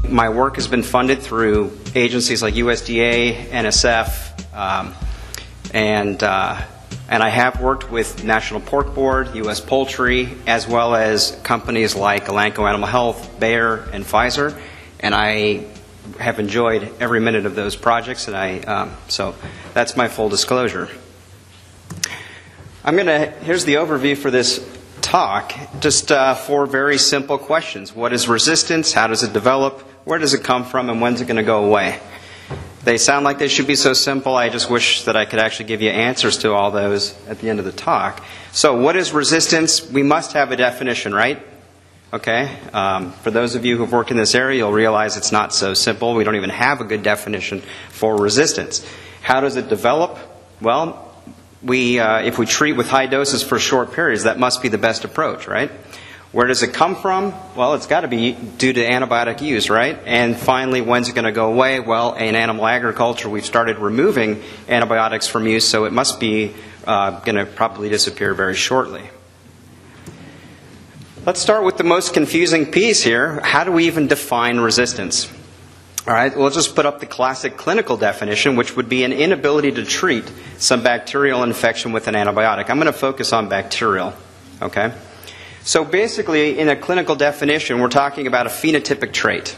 my work has been funded through agencies like USDA, NSF, and I have worked with National Pork Board, U.S. Poultry, as well as companies like Elanco Animal Health, Bayer, and Pfizer, and I have enjoyed every minute of those projects, and so that's my full disclosure. Here's the overview for this talk, just 4 very simple questions. What is resistance? How does it develop? Where does it come from? And when's it going to go away? They sound like they should be so simple. I just wish that I could actually give you answers to all those at the end of the talk. So what is resistance? We must have a definition, right? Okay. For those of you who've worked in this area, you'll realize it's not so simple. We don't even have a good definition for resistance. How does it develop? Well, if we treat with high doses for short periods, that must be the best approach, right? Where does it come from? Well, it's got to be due to antibiotic use, right? And finally, when's it going to go away? Well, in animal agriculture, we've started removing antibiotics from use, so it must be going to probably disappear very shortly. Let's start with the most confusing piece here. How do we even define resistance? All right, we'll just put up the classic clinical definition, which would be an inability to treat some bacterial infection with an antibiotic. I'm going to focus on bacterial, okay? So basically, in a clinical definition, we're talking about a phenotypic trait.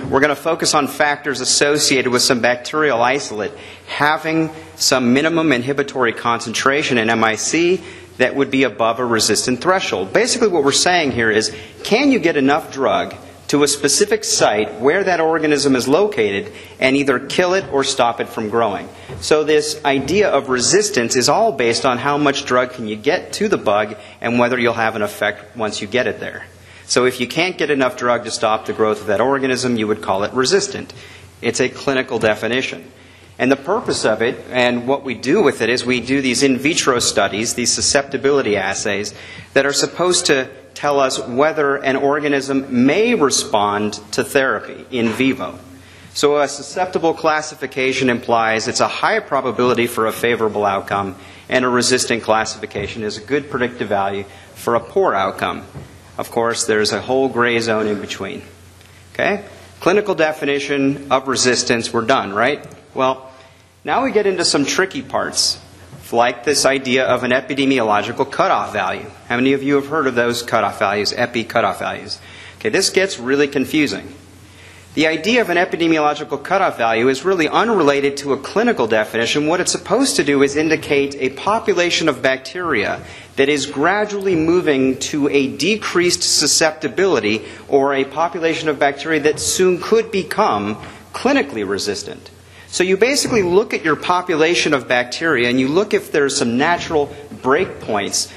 We're going to focus on factors associated with some bacterial isolate having some minimum inhibitory concentration in MIC that would be above a resistant threshold. Basically, what we're saying here is, can you get enough drug to a specific site where that organism is located and either kill it or stop it from growing? So this idea of resistance is all based on how much drug can you get to the bug and whether you'll have an effect once you get it there. So if you can't get enough drug to stop the growth of that organism, you would call it resistant. It's a clinical definition. And the purpose of it, and what we do with it, is we do these in vitro studies, these susceptibility assays, that are supposed to tell us whether an organism may respond to therapy in vivo. So a susceptible classification implies it's a high probability for a favorable outcome, and a resistant classification is a good predictive value for a poor outcome. Of course, there's a whole gray zone in between. Okay? Clinical definition of resistance, we're done, right? Well, now we get into some tricky parts, like this idea of an epidemiological cutoff value. How many of you have heard of those cutoff values, epi cutoff values? Okay, this gets really confusing. The idea of an epidemiological cutoff value is really unrelated to a clinical definition. What it's supposed to do is indicate a population of bacteria that is gradually moving to a decreased susceptibility, or a population of bacteria that soon could become clinically resistant. So you basically look at your population of bacteria and you look if there's some natural breaks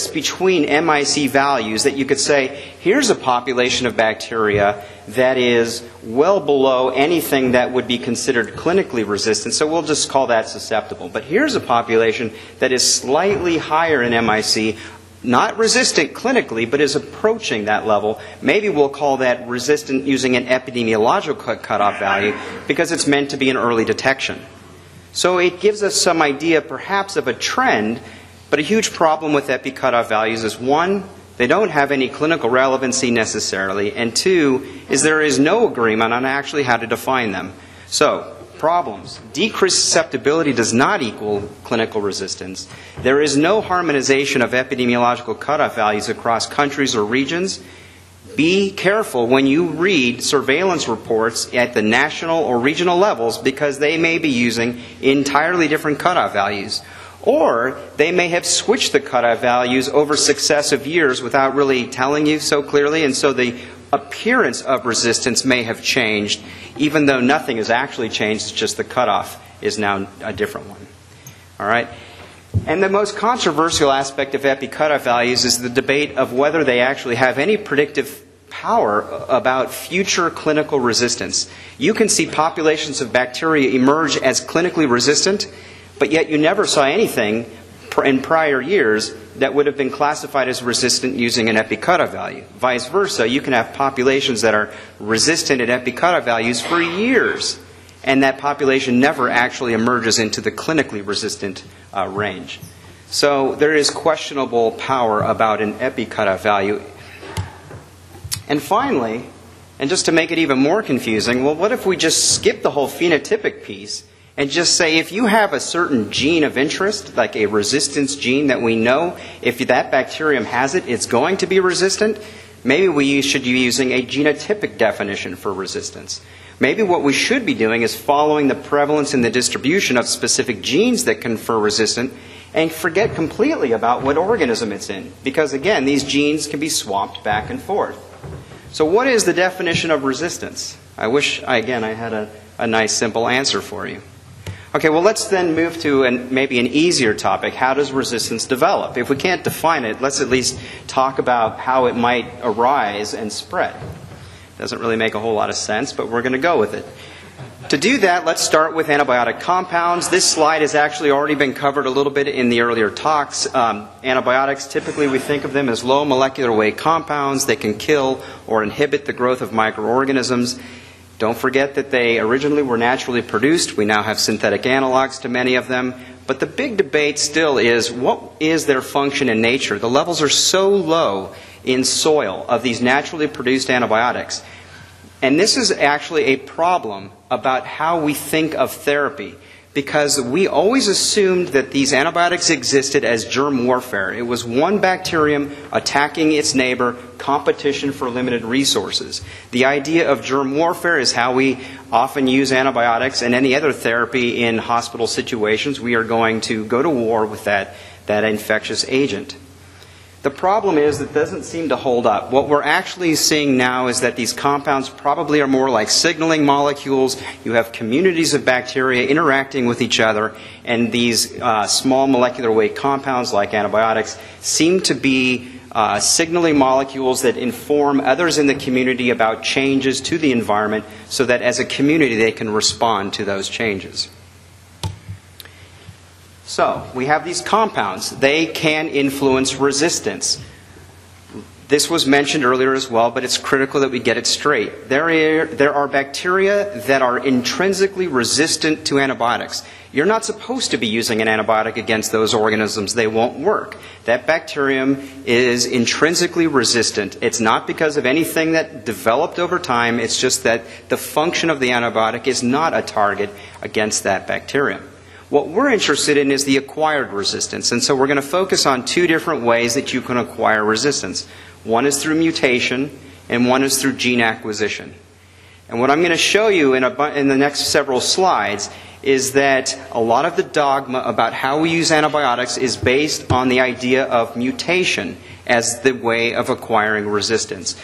between MIC values that you could say, here's a population of bacteria that is well below anything that would be considered clinically resistant, so we'll just call that susceptible. But here's a population that is slightly higher in MIC, not resistant clinically, but is approaching that level. Maybe we'll call that resistant using an epidemiological cutoff value because it's meant to be an early detection. So it gives us some idea perhaps of a trend, but a huge problem with epi cutoff values is, one, they don't have any clinical relevancy necessarily, and two, is there is no agreement on actually how to define them. So, problems. Decreased susceptibility does not equal clinical resistance. There is no harmonization of epidemiological cutoff values across countries or regions. Be careful when you read surveillance reports at the national or regional levels, because they may be using entirely different cutoff values. Or they may have switched the cutoff values over successive years without really telling you so clearly, and so the appearance of resistance may have changed, even though nothing has actually changed. It's just the cutoff is now a different one. All right? And the most controversial aspect of epi cutoff values is the debate of whether they actually have any predictive power about future clinical resistance. You can see populations of bacteria emerge as clinically resistant, but yet you never saw anything in prior years that would have been classified as resistant using an epi cutoff value. Vice versa, you can have populations that are resistant at epi cutoff values for years, and that population never actually emerges into the clinically resistant range. So there is questionable power about an epi cutoff value. And finally, And just to make it even more confusing, well, what if we just skip the whole phenotypic piece and just say if you have a certain gene of interest, like a resistance gene that we know, if that bacterium has it, it's going to be resistant, maybe we should be using a genotypic definition for resistance. Maybe what we should be doing is following the prevalence and the distribution of specific genes that confer resistance and forget completely about what organism it's in. Because again, these genes can be swapped back and forth. So what is the definition of resistance? I wish, again, I had a nice simple answer for you. Okay, well let's then move to maybe an easier topic. How does resistance develop? If we can't define it, let's at least talk about how it might arise and spread. Doesn't really make a whole lot of sense, but we're going to go with it. To do that, let's start with antibiotic compounds. This slide has actually already been covered a little bit in the earlier talks. Antibiotics, typically we think of them as low molecular weight compounds. They can kill or inhibit the growth of microorganisms. Don't forget that they originally were naturally produced. We now have synthetic analogs to many of them. But the big debate still is, what is their function in nature? The levels are so low in soil of these naturally produced antibiotics. And this is actually a problem about how we think of therapy, because we always assumed that these antibiotics existed as germ warfare. It was one bacterium attacking its neighbor, competition for limited resources. The idea of germ warfare is how we often use antibiotics and any other therapy in hospital situations. We are going to go to war with that infectious agent. The problem is it doesn't seem to hold up. What we're actually seeing now is that these compounds probably are more like signaling molecules. You have communities of bacteria interacting with each other, and these small molecular weight compounds like antibiotics seem to be signaling molecules that inform others in the community about changes to the environment so that as a community they can respond to those changes. So, we have these compounds. They can influence resistance. This was mentioned earlier as well, but it's critical that we get it straight. There are bacteria that are intrinsically resistant to antibiotics. You're not supposed to be using an antibiotic against those organisms. They won't work. That bacterium is intrinsically resistant. It's not because of anything that developed over time. It's just that the function of the antibiotic is not a target against that bacterium. What we're interested in is the acquired resistance, and so we're going to focus on two different ways that you can acquire resistance. One is through mutation, and one is through gene acquisition. And what I'm going to show you in the next several slides is that a lot of the dogma about how we use antibiotics is based on the idea of mutation as the way of acquiring resistance.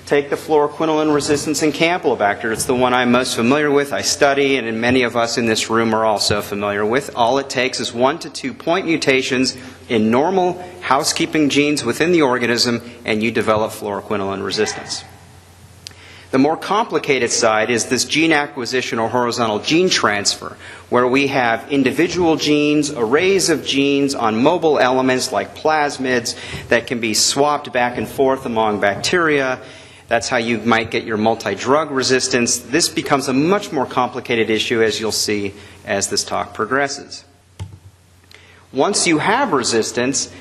Take the fluoroquinoline resistance in Campylobacter. It's the one I'm most familiar with, I study, and many of us in this room are also familiar with. All it takes is 1 to 2 point mutations in normal housekeeping genes within the organism, and you develop fluoroquinoline resistance. The more complicated side is this gene acquisition or horizontal gene transfer, where we have individual genes, arrays of genes on mobile elements like plasmids that can be swapped back and forth among bacteria. That's how you might get your multidrug resistance. This becomes a much more complicated issue, as you'll see as this talk progresses. Once you have resistance,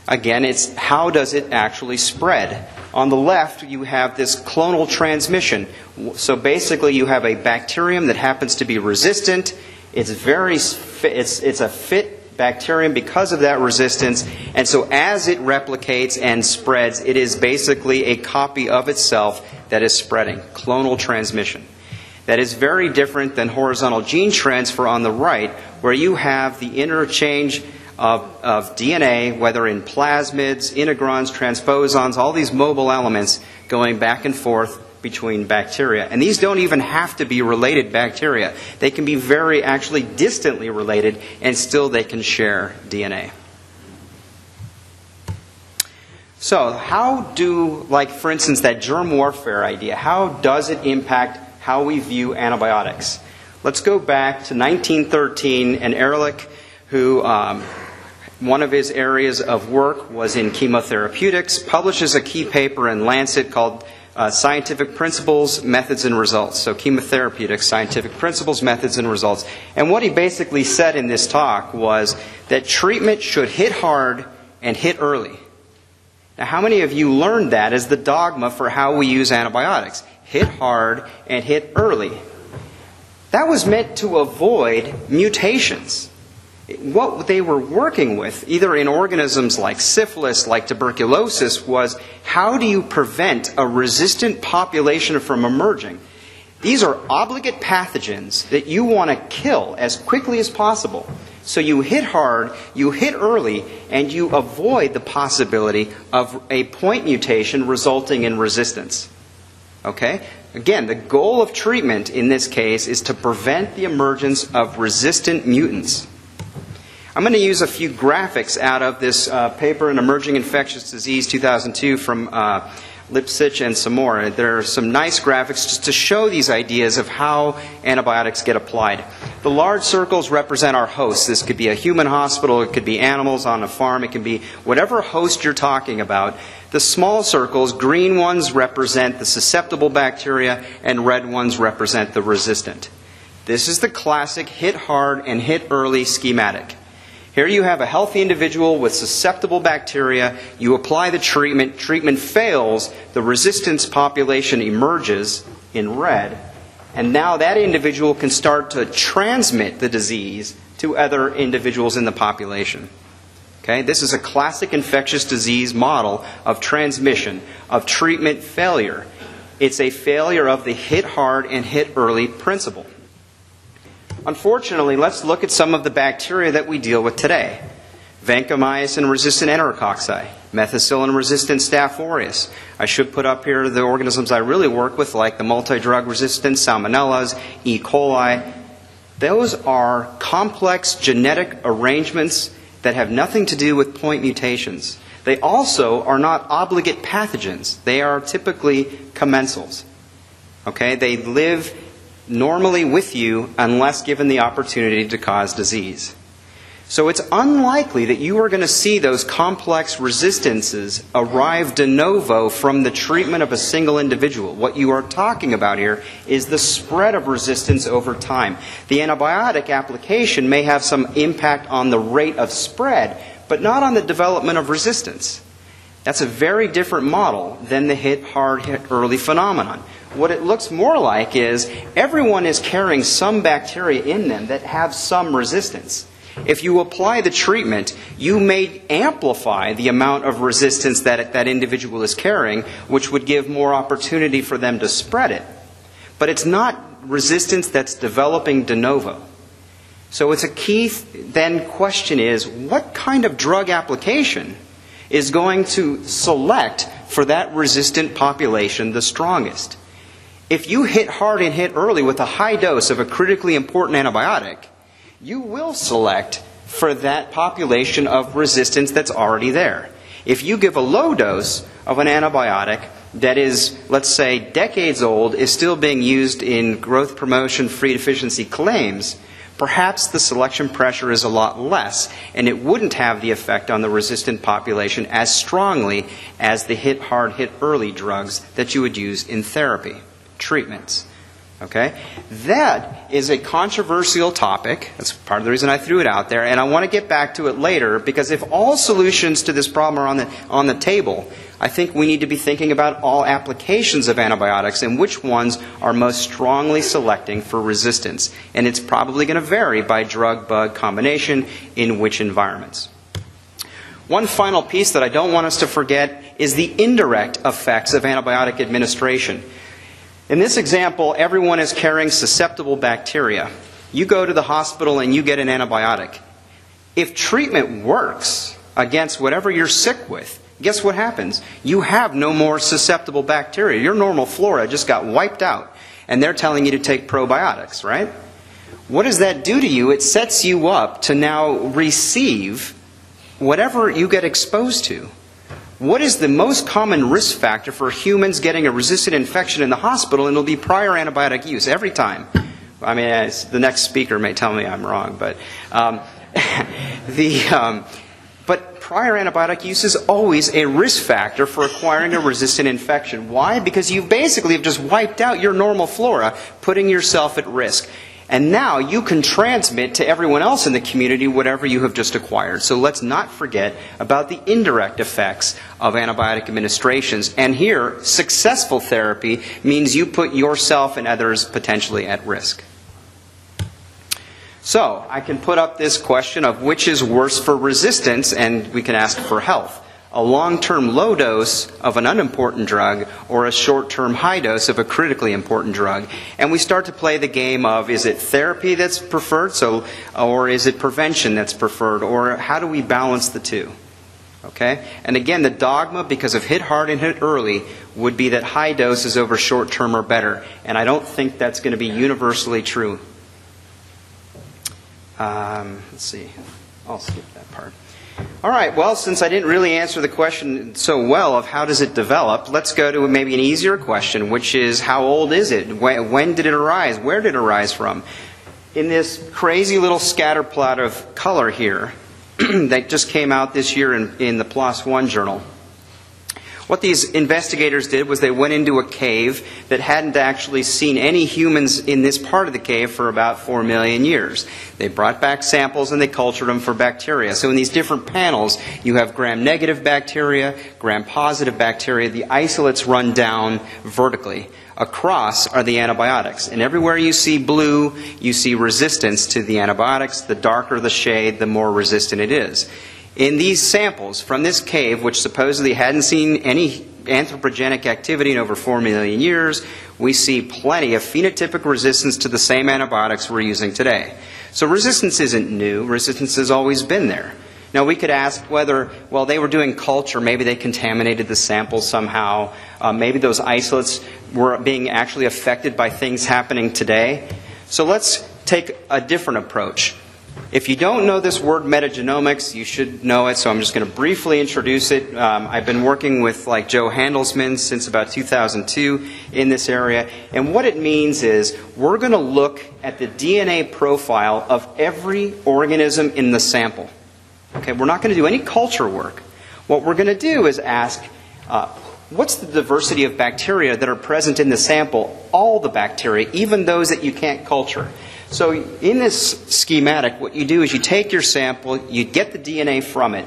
again, it's how does it actually spread? On the left, you have this clonal transmission. So basically, you have a bacterium that happens to be resistant. It's a fit bacterium because of that resistance, and so as it replicates and spreads, it is basically a copy of itself that is spreading, clonal transmission. That is very different than horizontal gene transfer on the right, where you have the interchange of DNA, whether in plasmids, integrons, transposons, all these mobile elements going back and forth between bacteria. And these don't even have to be related bacteria. They can be very actually distantly related, and still they can share DNA. So how do, like for instance, that germ warfare idea, how does it impact how we view antibiotics? Let's go back to 1913, and Ehrlich, who one of his areas of work was in chemotherapeutics, publishes a key paper in Lancet called Scientific Principles, Methods, and Results. So chemotherapeutics, scientific principles, methods, and results. And what he basically said in this talk was that treatment should hit hard and hit early. Now, how many of you learned that as the dogma for how we use antibiotics? hit hard, and hit early. That was meant to avoid mutations. What they were working with, either in organisms like syphilis, like tuberculosis, was how do you prevent a resistant population from emerging? These are obligate pathogens that you want to kill as quickly as possible. So you hit hard, you hit early, and you avoid the possibility of a point mutation resulting in resistance. Okay? Again, the goal of treatment in this case is to prevent the emergence of resistant mutants. I'm going to use a few graphics out of this paper in Emerging Infectious Disease 2002 from Lipsitch and some more. There are some nice graphics just to show these ideas of how antibiotics get applied. The large circles represent our hosts. This could be a human hospital, it could be animals on a farm, it can be whatever host you're talking about. The small circles, green ones represent the susceptible bacteria and red ones represent the resistant. This is the classic hit hard and hit early schematic. Here you have a healthy individual with susceptible bacteria. You apply the treatment. Treatment fails. The resistance population emerges in red. And now that individual can start to transmit the disease to other individuals in the population. Okay? This is a classic infectious disease model of transmission, of treatment failure. It's a failure of the hit hard and hit early principle. Unfortunately, let's look at some of the bacteria that we deal with today. Vancomycin-resistant enterococci, methicillin-resistant Staph aureus. I should put up here the organisms I really work with, like the multidrug-resistant salmonellas, E. coli. Those are complex genetic arrangements that have nothing to do with point mutations. They also are not obligate pathogens. They are typically commensals. Okay? They live normally with you unless given the opportunity to cause disease. So it's unlikely that you are going to see those complex resistances arrive de novo from the treatment of a single individual. What you are talking about here is the spread of resistance over time. The antibiotic application may have some impact on the rate of spread, but not on the development of resistance. That's a very different model than the hit hard, hit early phenomenon. What it looks more like is everyone is carrying some bacteria in them that have some resistance. If you apply the treatment, you may amplify the amount of resistance that that individual is carrying, which would give more opportunity for them to spread it. But it's not resistance that's developing de novo. So it's a key then question is, what kind of drug application is going to select for that resistant population the strongest? If you hit hard and hit early with a high dose of a critically important antibiotic, you will select for that population of resistance that's already there. If you give a low dose of an antibiotic that is, let's say, decades old, is still being used in growth promotion free deficiency claims, perhaps the selection pressure is a lot less, and it wouldn't have the effect on the resistant population as strongly as the hit hard, hit early drugs that you would use in therapy. Treatments. Okay? That is a controversial topic. That's part of the reason I threw it out there, and I want to get back to it later, because if all solutions to this problem are on the table, I think we need to be thinking about all applications of antibiotics and which ones are most strongly selecting for resistance. And it's probably going to vary by drug-bug combination in which environments. One final piece that I don't want us to forget is the indirect effects of antibiotic administration. In this example, everyone is carrying susceptible bacteria. You go to the hospital and you get an antibiotic. If treatment works against whatever you're sick with, guess what happens? You have no more susceptible bacteria. Your normal flora just got wiped out, and they're telling you to take probiotics, right? What does that do to you? It sets you up to now receive whatever you get exposed to. What is the most common risk factor for humans getting a resistant infection in the hospital? And it'll be prior antibiotic use every time. I mean, the next speaker may tell me I'm wrong, but but prior antibiotic use is always a risk factor for acquiring a resistant infection. Why? Because you basically have just wiped out your normal flora, putting yourself at risk. And now you can transmit to everyone else in the community whatever you have just acquired. So let's not forget about the indirect effects of antibiotic administrations. And here, successful therapy means you put yourself and others potentially at risk. So I can put up this question of which is worse for resistance, and we can ask for health. A long-term low dose of an unimportant drug or a short-term high dose of a critically important drug. And we start to play the game of, is it therapy that's preferred, or is it prevention that's preferred, or how do we balance the two? Okay? And again, the dogma, because of hit hard and hit early, would be that high doses over short-term are better. And I don't think that's going to be universally true. Let's see. I'll skip that part. All right, well, since I didn't really answer the question so well of how does it develop, let's go to maybe an easier question, which is how old is it? When did it arise? Where did it arise from? In this crazy little scatter plot of color here that just came out this year in the PLOS One journal, what these investigators did was they went into a cave that hadn't actually seen any humans in this part of the cave for about 4 million years. They brought back samples and they cultured them for bacteria. So in these different panels, you have gram-negative bacteria, gram-positive bacteria. The isolates run down vertically. Across are the antibiotics. And everywhere you see blue, you see resistance to the antibiotics. The darker the shade, the more resistant it is. In these samples from this cave, which supposedly hadn't seen any anthropogenic activity in over 4 million years, we see plenty of phenotypic resistance to the same antibiotics we're using today. So resistance isn't new. Resistance has always been there. Now we could ask whether, well, they were doing culture, maybe they contaminated the samples somehow, maybe those isolates were being actually affected by things happening today. So let's take a different approach. If you don't know this word metagenomics, you should know it, so I'm just going to briefly introduce it. I've been working with Joe Handelsman since about 2002 in this area, and what it means is we're going to look at the DNA profile of every organism in the sample. Okay, we're not going to do any culture work. What we're going to do is ask, what's the diversity of bacteria that are present in the sample? All the bacteria, even those that you can't culture. So in this schematic, what you do is you take your sample, you get the DNA from it,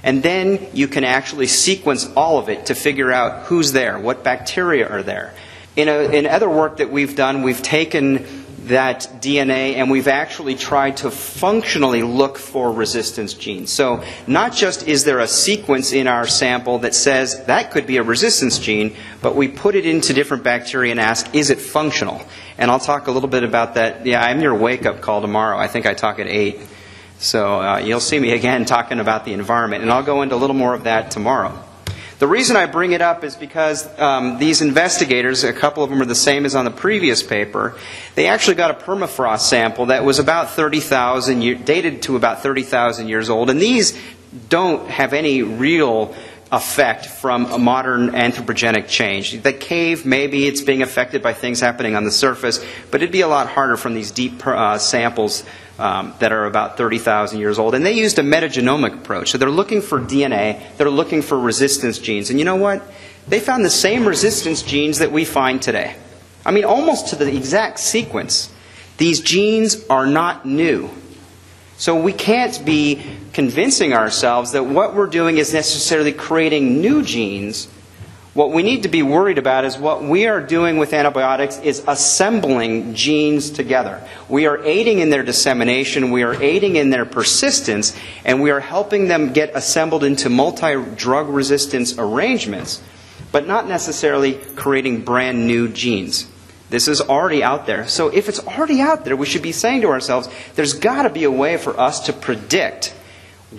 and then you can actually sequence all of it to figure out who's there, what bacteria are there. In other work that we've done, we've taken that DNA and we've actually tried to functionally look for resistance genes. So not just is there a sequence in our sample that says that could be a resistance gene, but we put it into different bacteria and ask, is it functional? And I'll talk a little bit about that. Yeah, I'm your wake-up call tomorrow. I think I talk at 8. So you'll see me again talking about the environment, and I'll go into a little more of that tomorrow. The reason I bring it up is because these investigators, a couple of them are the same as on the previous paper, they actually got a permafrost sample that was about 30,000, dated to about 30,000 years old, and these don't have any real effect from a modern anthropogenic change. The cave, maybe it's being affected by things happening on the surface, but it'd be a lot harder from these deep samples that are about 30,000 years old. And they used a metagenomic approach. So they're looking for DNA, they're looking for resistance genes. And you know what? They found the same resistance genes that we find today. I mean, almost to the exact sequence. These genes are not new. So we can't be convincing ourselves that what we're doing is necessarily creating new genes. What we need to be worried about is what we are doing with antibiotics is assembling genes together. We are aiding in their dissemination, we are aiding in their persistence, and we are helping them get assembled into multi-drug resistance arrangements, but not necessarily creating brand new genes. This is already out there. So if it's already out there, we should be saying to ourselves, there's got to be a way for us to predict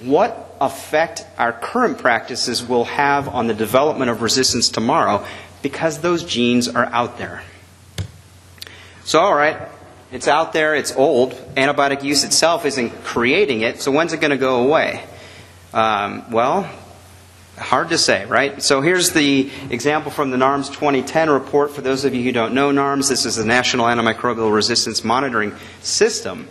what effect our current practices will have on the development of resistance tomorrow, because those genes are out there. So all right, it's out there, it's old. Antibiotic use itself isn't creating it, so when's it going to go away? Well, hard to say, right? So here's the example from the NARMS 2010 report. For those of you who don't know NARMS, this is the National Antimicrobial Resistance Monitoring System.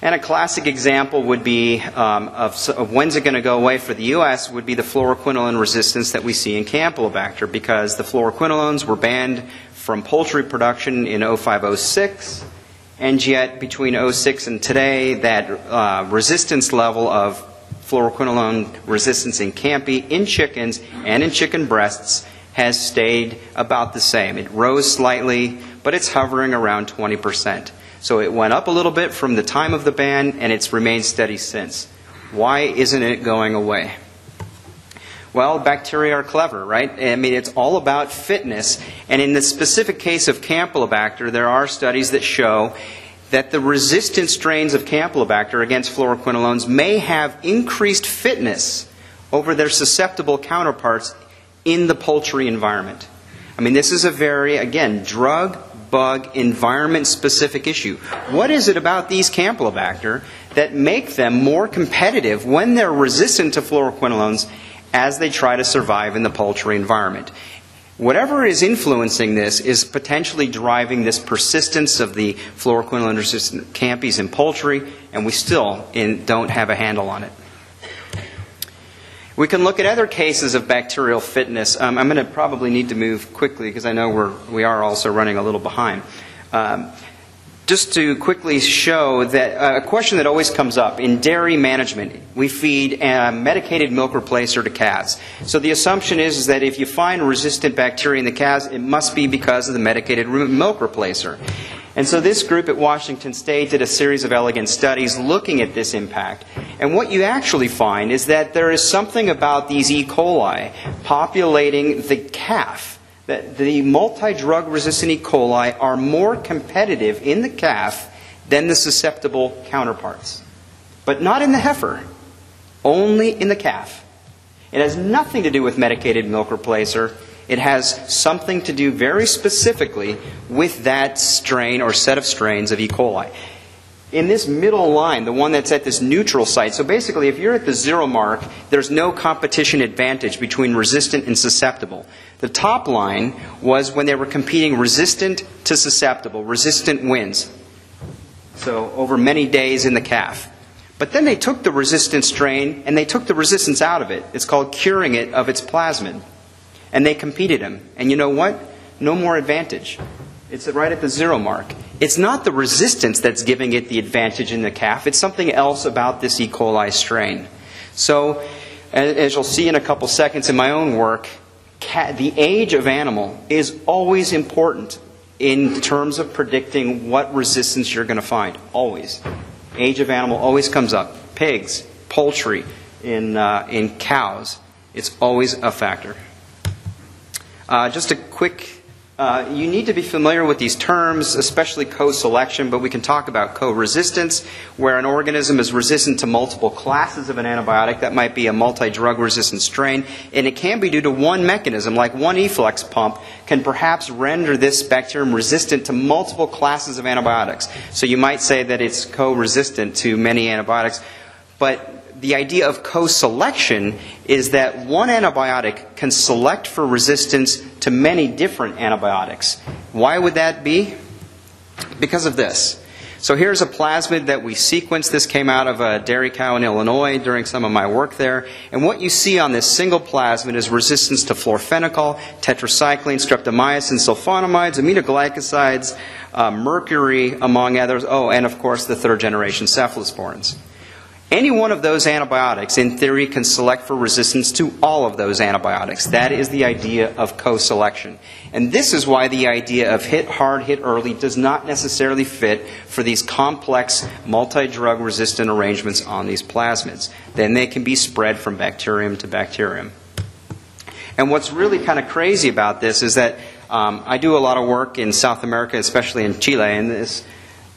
And a classic example would be of when's it going to go away for the U.S. would be the fluoroquinolone resistance that we see in Campylobacter, because the fluoroquinolones were banned from poultry production in 05-06, And yet, between '06 and today, that resistance level of fluoroquinolone resistance in Campi, in chickens, and in chicken breasts has stayed about the same. It rose slightly, but it's hovering around 20%. So it went up a little bit from the time of the ban, and it's remained steady since. Why isn't it going away? Well, bacteria are clever, right? I mean, it's all about fitness. And in the specific case of Campylobacter, there are studies that show that the resistant strains of Campylobacter against fluoroquinolones may have increased fitness over their susceptible counterparts in the poultry environment. I mean, this is a very, again, drug, bug, environment-specific issue. What is it about these Campylobacter that make them more competitive when they're resistant to fluoroquinolones as they try to survive in the poultry environment? Whatever is influencing this is potentially driving this persistence of the fluoroquinolone-resistant Campis in poultry, and we still don't have a handle on it. We can look at other cases of bacterial fitness. I'm going to probably need to move quickly because I know we are also running a little behind. Just to quickly show that a question that always comes up in dairy management, we feed a medicated milk replacer to calves. So the assumption is that if you find resistant bacteria in the calves, it must be because of the medicated milk replacer. And so this group at Washington State did a series of elegant studies looking at this impact. And what you actually find is that there is something about these E. coli populating the calf, that the multi-drug resistant E. coli are more competitive in the calf than the susceptible counterparts. But not in the heifer, only in the calf. It has nothing to do with medicated milk replacer. It has something to do very specifically with that strain or set of strains of E. coli. In this middle line, the one that's at this neutral site, so basically if you're at the 0 mark, there's no competition advantage between resistant and susceptible. The top line was when they were competing resistant to susceptible. Resistant wins. So over many days in the calf. But then they took the resistant strain and they took the resistance out of it. It's called curing it of its plasmid. And they competed him. And you know what? No more advantage. It's right at the 0 mark. It's not the resistance that's giving it the advantage in the calf. It's something else about this E. coli strain. So, as you'll see in a couple seconds in my own work, the age of animal is always important in terms of predicting what resistance you're going to find. Always. Age of animal always comes up. Pigs, poultry, in cows. It's always a factor. Just a quick, you need to be familiar with these terms, especially co-selection, but we can talk about co-resistance, where an organism is resistant to multiple classes of an antibiotic. That might be a multi-drug resistant strain, and it can be due to one mechanism, like one efflux pump can perhaps render this bacterium resistant to multiple classes of antibiotics. So you might say that it's co-resistant to many antibiotics, but the idea of co-selection is that one antibiotic can select for resistance to many different antibiotics. Why would that be? Because of this. So here's a plasmid that we sequenced. This came out of a dairy cow in Illinois during some of my work there. And what you see on this single plasmid is resistance to fluorphenicol, tetracycline, streptomycin, sulfonamides, aminoglycosides, mercury, among others. Oh, and of course the third generation cephalosporins. Any one of those antibiotics, in theory, can select for resistance to all of those antibiotics. That is the idea of co-selection. And this is why the idea of hit hard, hit early does not necessarily fit for these complex multi-drug resistant arrangements on these plasmids. Then they can be spread from bacterium to bacterium. And what's really kind of crazy about this is that I do a lot of work in South America, especially in Chile, and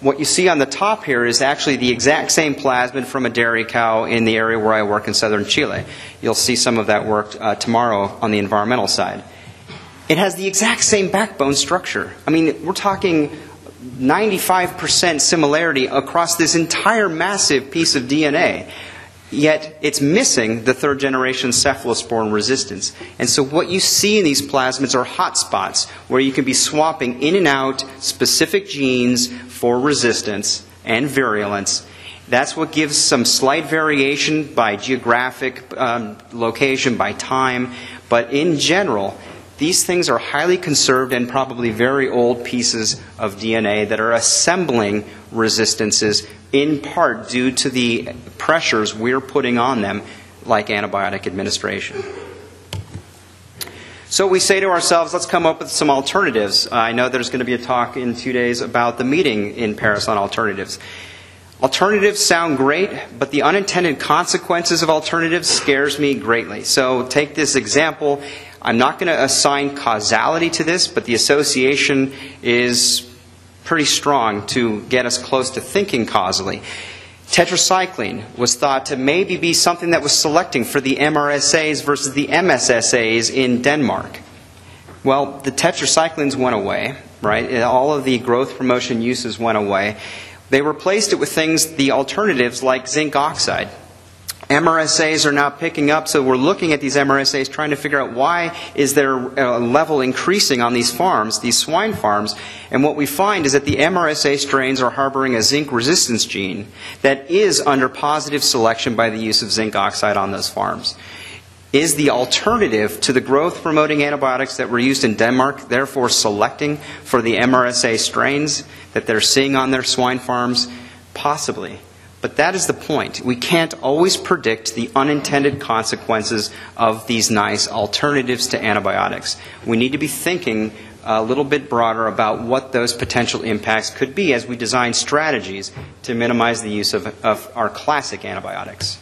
what you see on the top here is actually the exact same plasmid from a dairy cow in the area where I work in southern Chile. You'll see some of that work tomorrow on the environmental side. It has the exact same backbone structure. I mean, we're talking 95% similarity across this entire massive piece of DNA. Yet it's missing the third generation cephalosporin resistance. And so what you see in these plasmids are hotspots where you can be swapping in and out specific genes for resistance and virulence. That's what gives some slight variation by geographic location, by time. But in general, These things are highly conserved and probably very old pieces of DNA that are assembling resistances, in part due to the pressures we're putting on them, like antibiotic administration. So we say to ourselves, let's come up with some alternatives. I know there's going to be a talk in 2 days about the meeting in Paris on alternatives. Alternatives sound great, but the unintended consequences of alternatives scares me greatly. So take this example. I'm not going to assign causality to this, but the association is pretty strong to get us close to thinking causally. Tetracycline was thought to maybe be something that was selecting for the MRSAs versus the MSSAs in Denmark. Well, the tetracyclines went away, right? All of the growth promotion uses went away. They replaced it with things, the alternatives like zinc oxide. MRSAs are now picking up, so we're looking at these MRSAs trying to figure out why is their level increasing on these farms, these swine farms, and what we find is that the MRSA strains are harboring a zinc resistance gene that is under positive selection by the use of zinc oxide on those farms. Is the alternative to the growth-promoting antibiotics that were used in Denmark therefore selecting for the MRSA strains that they're seeing on their swine farms? Possibly. But that is the point. We can't always predict the unintended consequences of these nice alternatives to antibiotics. We need to be thinking a little bit broader about what those potential impacts could be as we design strategies to minimize the use of our classic antibiotics.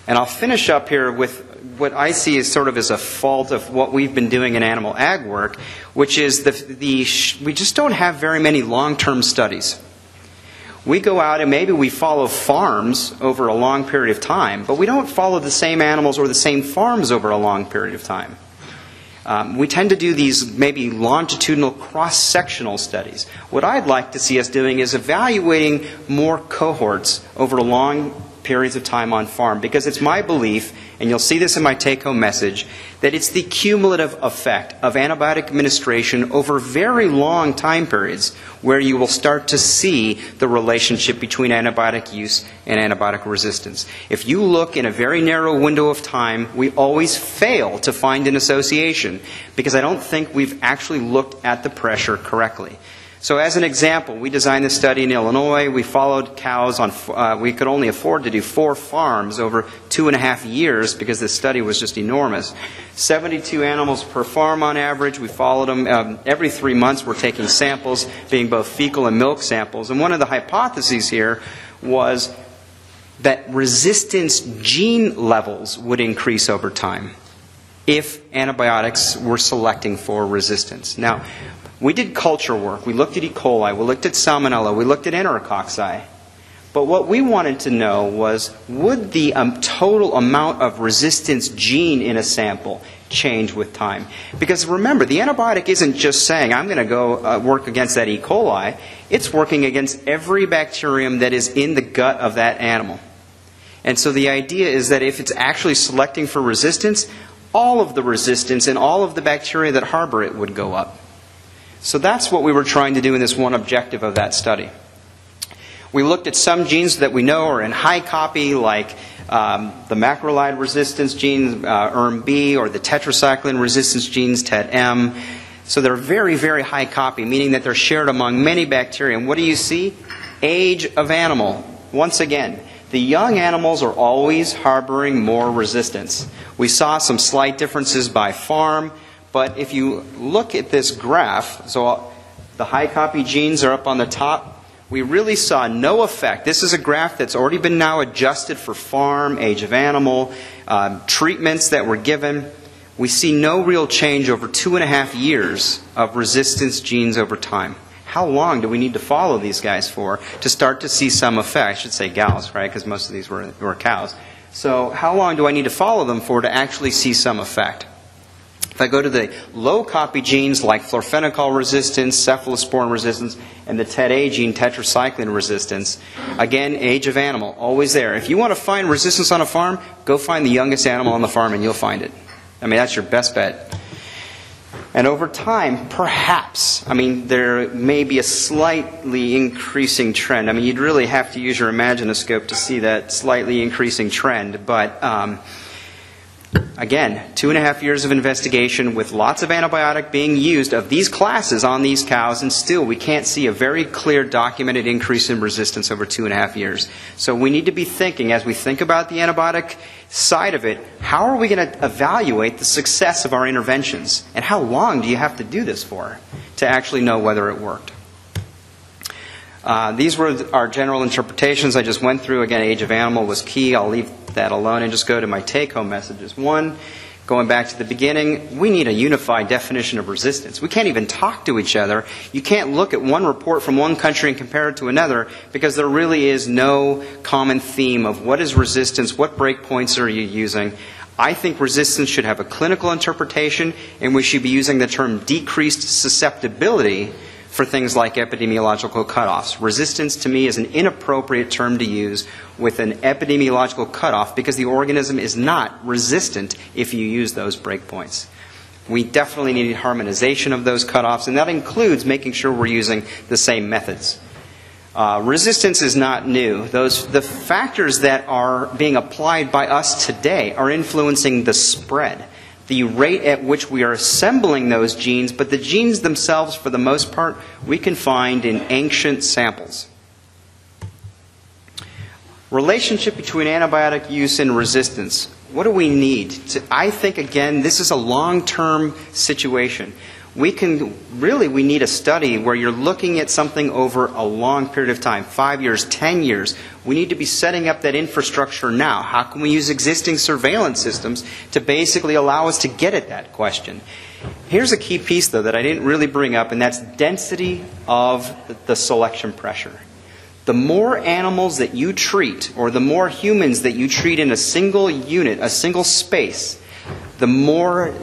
And I'll finish up here with what I see as sort of as a fault of what we've been doing in animal ag work, which is we just don't have very many long-term studies. We go out and maybe we follow farms over a long period of time, but we don't follow the same animals or the same farms over a long period of time. We tend to do these maybe longitudinal cross-sectional studies. What I'd like to see us doing is evaluating more cohorts over long periods of time on farm, because it's my belief, and you'll see this in my take-home message, that it's the cumulative effect of antibiotic administration over very long time periods where you will start to see the relationship between antibiotic use and antibiotic resistance. If you look in a very narrow window of time, we always fail to find an association because I don't think we've actually looked at the pressure correctly. So as an example, we designed this study in Illinois. We followed cows on, we could only afford to do 4 farms over 2.5 years because this study was just enormous. 72 animals per farm on average. We followed them every 3 months. We're taking samples, being both fecal and milk samples. And one of the hypotheses here was that resistance gene levels would increase over time if antibiotics were selecting for resistance. Now, we did culture work. We looked at E. coli. We looked at Salmonella. We looked at Enterococci. But what we wanted to know was, would the total amount of resistance gene in a sample change with time? Because remember, the antibiotic isn't just saying, I'm going to go work against that E. coli. It's working against every bacterium that is in the gut of that animal. And so the idea is that if it's actually selecting for resistance, all of the resistance and all of the bacteria that harbor it would go up. So that's what we were trying to do in this one objective of that study. We looked at some genes that we know are in high copy, like the macrolide resistance gene, ERM-B, or the tetracycline resistance genes, TET-M. So they're very, very high copy, meaning that they're shared among many bacteria. And what do you see? Age of animal. Once again, the young animals are always harboring more resistance. We saw some slight differences by farm. But if you look at this graph, so the high copy genes are up on the top, we really saw no effect. This is a graph that's already been now adjusted for farm, age of animal, treatments that were given. We see no real change over 2.5 years of resistance genes over time. How long do we need to follow these guys for to start to see some effect? I should say gals, right, because most of these were cows. So how long do I need to follow them for to actually see some effect? If I go to the low copy genes like florfenicol resistance, cephalosporin resistance, and the TET-A gene, tetracycline resistance, again, age of animal, always there. If you want to find resistance on a farm, go find the youngest animal on the farm and you'll find it. I mean, that's your best bet. And over time, perhaps, I mean, there may be a slightly increasing trend. I mean, you'd really have to use your imaginoscope to see that slightly increasing trend, but Again, 2.5 years of investigation with lots of antibiotic being used of these classes on these cows, and still we can't see a very clear documented increase in resistance over 2.5 years. So we need to be thinking, as we think about the antibiotic side of it, how are we going to evaluate the success of our interventions? And how long do you have to do this for to actually know whether it worked? These were our general interpretations I just went through. Again, age of animal was key. I'll leave that alone and just go to my take-home messages. One, going back to the beginning, we need a unified definition of resistance. We can't even talk to each other. You can't look at one report from one country and compare it to another because there really is no common theme of what is resistance, what breakpoints are you using. I think resistance should have a clinical interpretation, and we should be using the term decreased susceptibility for things like epidemiological cutoffs. Resistance, to me, is an inappropriate term to use with an epidemiological cutoff because the organism is not resistant if you use those breakpoints. We definitely need harmonization of those cutoffs, and that includes making sure we're using the same methods. Resistance is not new. The factors that are being applied by us today are influencing the spread, the rate at which we are assembling those genes, but the genes themselves, for the most part, we can find in ancient samples. Relationship between antibiotic use and resistance. What do we need? I think, again, this is a long-term situation. We need a study where you're looking at something over a long period of time, 5 years, 10 years. We need to be setting up that infrastructure now. How can we use existing surveillance systems to basically allow us to get at that question? Here's a key piece, though, that I didn't really bring up, and that's density of the selection pressure. The more animals that you treat, or the more humans that you treat in a single unit, a single space, the more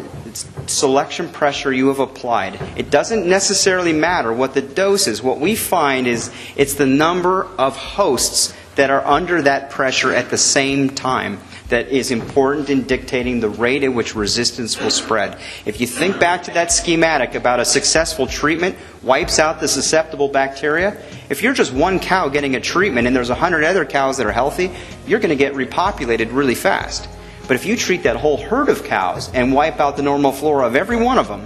selection pressure you have applied. It doesn't necessarily matter what the dose is. What we find is it's the number of hosts that are under that pressure at the same time that is important in dictating the rate at which resistance will spread. If you think back to that schematic about a successful treatment wipes out the susceptible bacteria, if you're just one cow getting a treatment and there's 100 other cows that are healthy, you're going to get repopulated really fast. But if you treat that whole herd of cows and wipe out the normal flora of every one of them,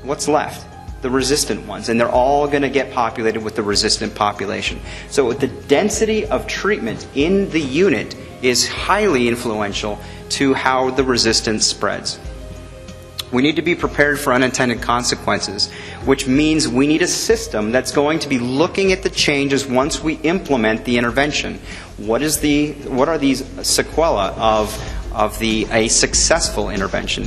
what's left? The resistant ones. And they're all going to get populated with the resistant population. So the density of treatment in the unit is highly influential to how the resistance spreads. We need to be prepared for unintended consequences, which means we need a system that's going to be looking at the changes once we implement the intervention. What are these sequelae of a successful intervention?